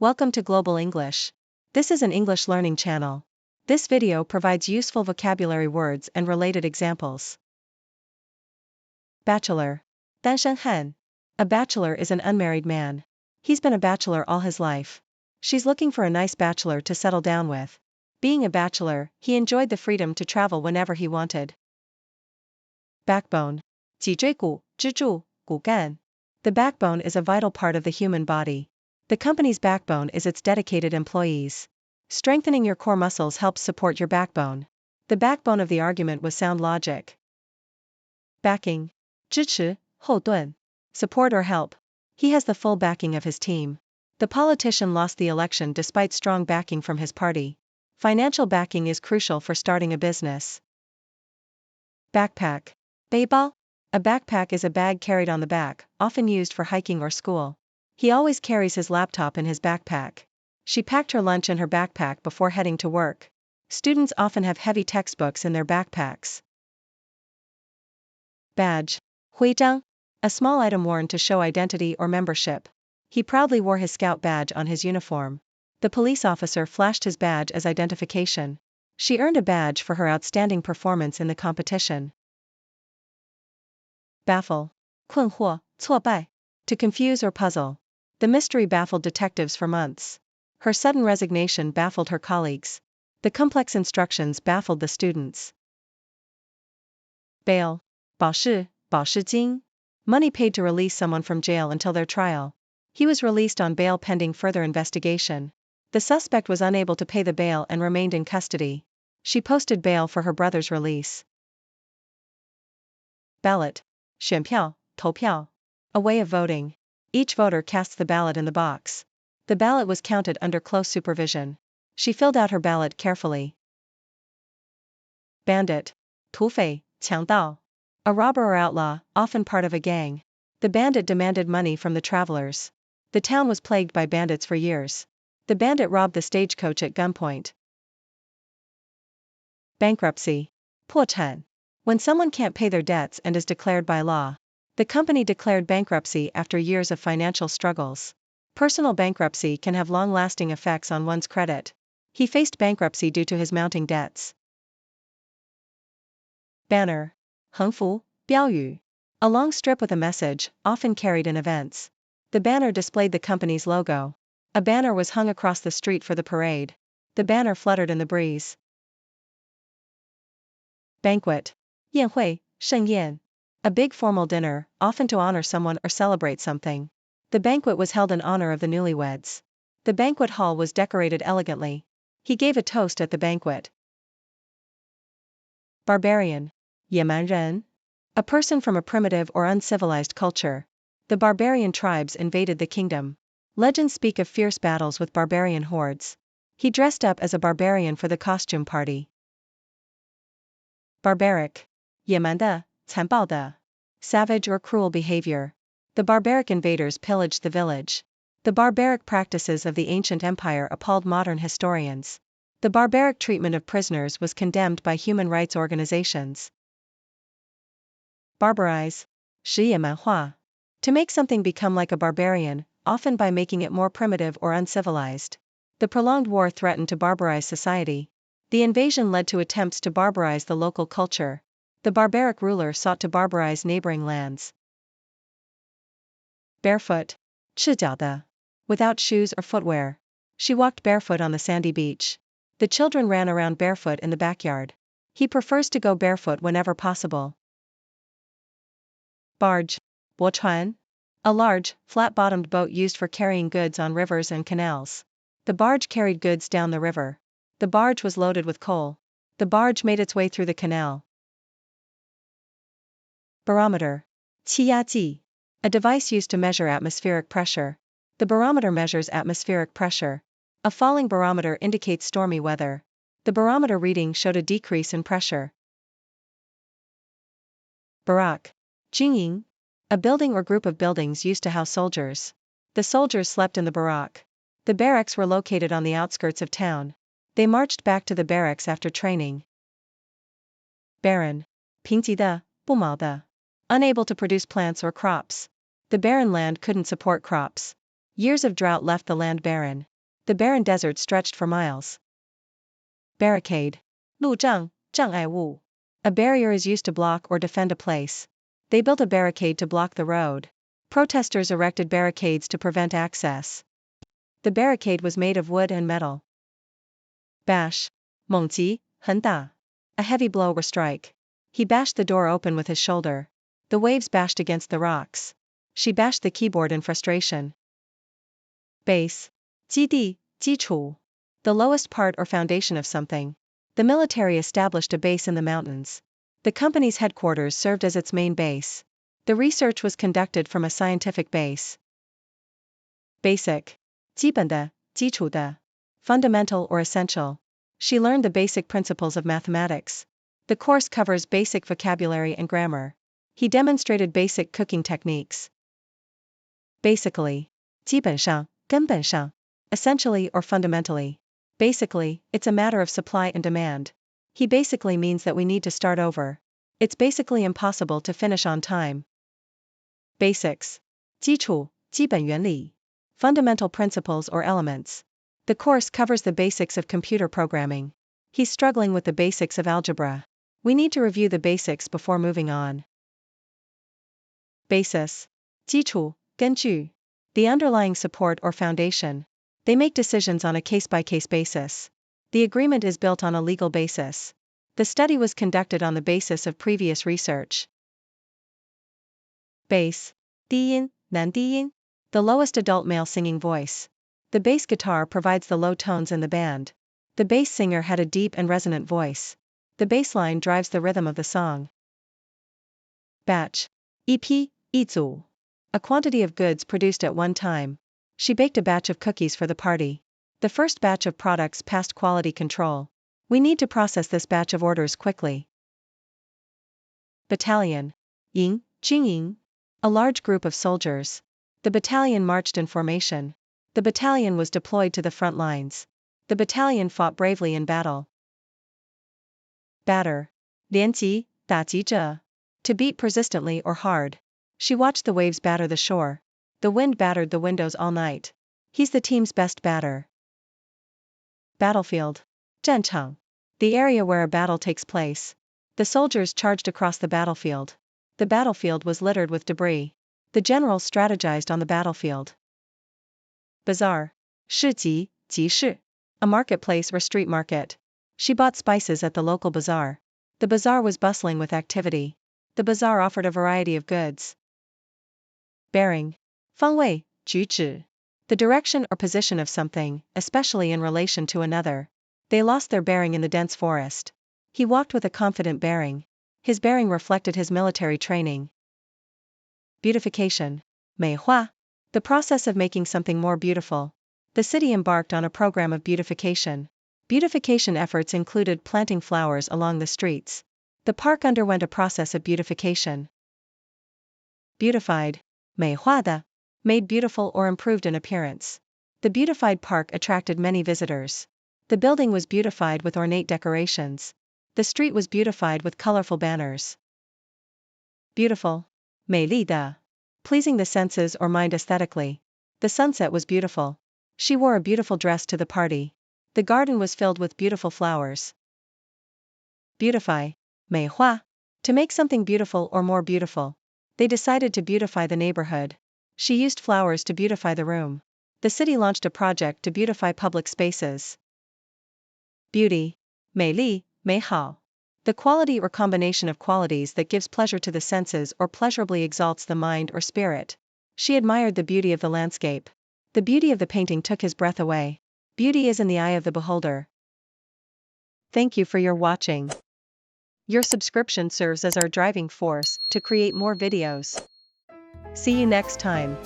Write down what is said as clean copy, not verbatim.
Welcome to Global English. This is an English learning channel. This video provides useful vocabulary words and related examples. Bachelor. 单身汉. A bachelor is an unmarried man. He's been a bachelor all his life. She's looking for a nice bachelor to settle down with. Being a bachelor, he enjoyed the freedom to travel whenever he wanted. Backbone. 脊椎骨, 支柱, 骨干. The backbone is a vital part of the human body. The company's backbone is its dedicated employees. Strengthening your core muscles helps support your backbone. The backbone of the argument was sound logic. Backing. 支持, 后盾. Support or help. He has the full backing of his team. The politician lost the election despite strong backing from his party. Financial backing is crucial for starting a business. Backpack. 背包. A backpack is a bag carried on the back, often used for hiking or school. He always carries his laptop in his backpack. She packed her lunch in her backpack before heading to work. Students often have heavy textbooks in their backpacks. Badge. 徽章. A small item worn to show identity or membership. He proudly wore his scout badge on his uniform. The police officer flashed his badge as identification. She earned a badge for her outstanding performance in the competition. Baffle. 困惑, 挫败. To confuse or puzzle. The mystery baffled detectives for months. Her sudden resignation baffled her colleagues. The complex instructions baffled the students. Bail. 保释, 保释金. Money paid to release someone from jail until their trial. He was released on bail pending further investigation. The suspect was unable to pay the bail and remained in custody. She posted bail for her brother's release. Ballot. 选票, 投票. A way of voting. Each voter casts the ballot in the box. The ballot was counted under close supervision. She filled out her ballot carefully. Bandit. 土匪, 强盗. A robber or outlaw, often part of a gang. The bandit demanded money from the travelers. The town was plagued by bandits for years. The bandit robbed the stagecoach at gunpoint. Bankruptcy. 破产. When someone can't pay their debts and is declared by law. The company declared bankruptcy after years of financial struggles. Personal bankruptcy can have long-lasting effects on one's credit. He faced bankruptcy due to his mounting debts. Banner. 横幅, 标语. A long strip with a message, often carried in events. The banner displayed the company's logo. A banner was hung across the street for the parade. The banner fluttered in the breeze. Banquet. 宴会, 盛宴. A big formal dinner, often to honor someone or celebrate something. The banquet was held in honor of the newlyweds. The banquet hall was decorated elegantly. He gave a toast at the banquet. Barbarian. 野蛮人. A person from a primitive or uncivilized culture. The barbarian tribes invaded the kingdom. Legends speak of fierce battles with barbarian hordes. He dressed up as a barbarian for the costume party. Barbaric. 野蛮的, 残暴的. Savage or cruel behavior. The barbaric invaders pillaged the village. The barbaric practices of the ancient empire appalled modern historians. The barbaric treatment of prisoners was condemned by human rights organizations. Barbarize. 使野蛮化. To make something become like a barbarian, often by making it more primitive or uncivilized. The prolonged war threatened to barbarize society. The invasion led to attempts to barbarize the local culture. The barbaric ruler sought to barbarize neighboring lands. Barefoot. 赤脚的. Without shoes or footwear. She walked barefoot on the sandy beach. The children ran around barefoot in the backyard. He prefers to go barefoot whenever possible. Barge. 驳船. A large, flat-bottomed boat used for carrying goods on rivers and canals. The barge carried goods down the river. The barge was loaded with coal. The barge made its way through the canal. Barometer. 气压计. A device used to measure atmospheric pressure. The barometer measures atmospheric pressure. A falling barometer indicates stormy weather. The barometer reading showed a decrease in pressure. Barack. 军营. A building or group of buildings used to house soldiers. The soldiers slept in the barack. The barracks were located on the outskirts of town. They marched back to the barracks after training. Barren. 贫瘠的, 不毛的. Unable to produce plants or crops. The barren land couldn't support crops. Years of drought left the land barren. The barren desert stretched for miles. Barricade. 路障，障碍物. A barrier is used to block or defend a place. They built a barricade to block the road. Protesters erected barricades to prevent access. The barricade was made of wood and metal. Bash. 猛击，很打. A heavy blow or strike. He bashed the door open with his shoulder. The waves bashed against the rocks. She bashed the keyboard in frustration. Base. 基地，基础. The lowest part or foundation of something. The military established a base in the mountains. The company's headquarters served as its main base. The research was conducted from a scientific base. Basic. 基本的，基础的. Fundamental or essential. She learned the basic principles of mathematics. The course covers basic vocabulary and grammar. He demonstrated basic cooking techniques. Basically. 基本上，根本上. Essentially or fundamentally. Basically, it's a matter of supply and demand. He basically means that we need to start over. It's basically impossible to finish on time. Basics. 基础，基本原理. Fundamental principles or elements. The course covers the basics of computer programming. He's struggling with the basics of algebra. We need to review the basics before moving on. Basis. 基础，根据. The underlying support or foundation. They make decisions on a case-by-case basis. The agreement is built on a legal basis. The study was conducted on the basis of previous research. Bass. 低音，男低音. The lowest adult male singing voice. The bass guitar provides the low tones in the band. The bass singer had a deep and resonant voice. The bass line drives the rhythm of the song. Batch. 一批，一组. A quantity of goods produced at one time. She baked a batch of cookies for the party. The first batch of products passed quality control. We need to process this batch of orders quickly. Battalion. 营，军营. A large group of soldiers. The battalion marched in formation. The battalion was deployed to the front lines. The battalion fought bravely in battle. Batter. 连击，打击者. To beat persistently or hard. She watched the waves batter the shore. The wind battered the windows all night. He's the team's best batter. Battlefield. 战场. The area where a battle takes place. The soldiers charged across the battlefield. The battlefield was littered with debris. The general strategized on the battlefield. Bazaar. 市集，集市. A marketplace or street market. She bought spices at the local bazaar. The bazaar was bustling with activity. The bazaar offered a variety of goods. Bearing. 方位，举止. The direction or position of something, especially in relation to another. They lost their bearing in the dense forest. He walked with a confident bearing. His bearing reflected his military training. Beautification. 美化. The process of making something more beautiful. The city embarked on a program of beautification. Beautification efforts included planting flowers along the streets. The park underwent a process of beautification. Beautified. 美化的. Made beautiful or improved in appearance. The beautified park attracted many visitors. The building was beautified with ornate decorations. The street was beautified with colorful banners. Beautiful. 美丽的. Pleasing the senses or mind aesthetically. The sunset was beautiful. She wore a beautiful dress to the party. The garden was filled with beautiful flowers. Beautify. 美化. To make something beautiful or more beautiful. They decided to beautify the neighborhood. She used flowers to beautify the room. The city launched a project to beautify public spaces. Beauty. 美丽，美好. The quality or combination of qualities that gives pleasure to the senses or pleasurably exalts the mind or spirit. She admired the beauty of the landscape. The beauty of the painting took his breath away. Beauty is in the eye of the beholder. Thank you for your watching. Your subscription serves as our driving force to create more videos. See you next time.